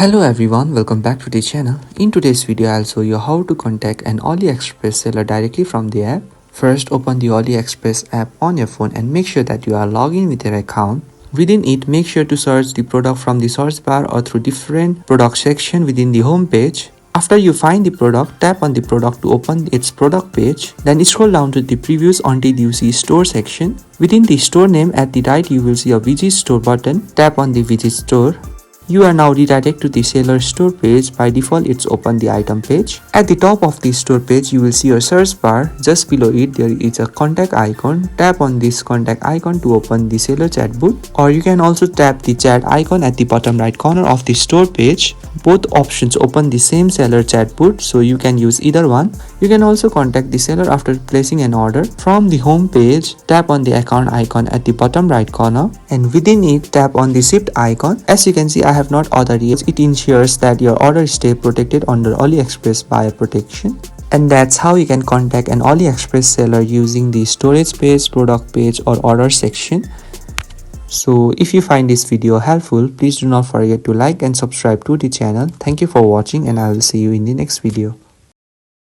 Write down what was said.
Hello everyone, welcome back to the channel. In today's video, I'll show you how to contact an AliExpress seller directly from the app. First, open the AliExpress app on your phone and make sure that you are logged in with your account. Within it, make sure to search the product from the search bar or through different product section within the home page. After you find the product, tap on the product to open its product page. Then scroll down to the previews until you see store section. Within the store name at the right, you will see a Visit Store button. Tap on the Visit Store. You are now redirected to the seller store page. By default, it's open the item page. At the top of the store page, you will see your search bar. Just below it, there is a contact icon. Tap on this contact icon to open the seller chat booth. Or you can also tap the chat icon at the bottom right corner of the store page. Both options open the same seller chat booth, so you can use either one. You can also contact the seller after placing an order. From the home page, tap on the account icon at the bottom right corner, and within it, tap on the shipped icon. As you can see, I have not ordered yet. It ensures that your order stay protected under AliExpress buyer protection. And that's how you can contact an AliExpress seller using the storage page, product page, or order section. So if you find this video helpful, please do not forget to like and subscribe to the channel. Thank you for watching, and I will see you in the next video.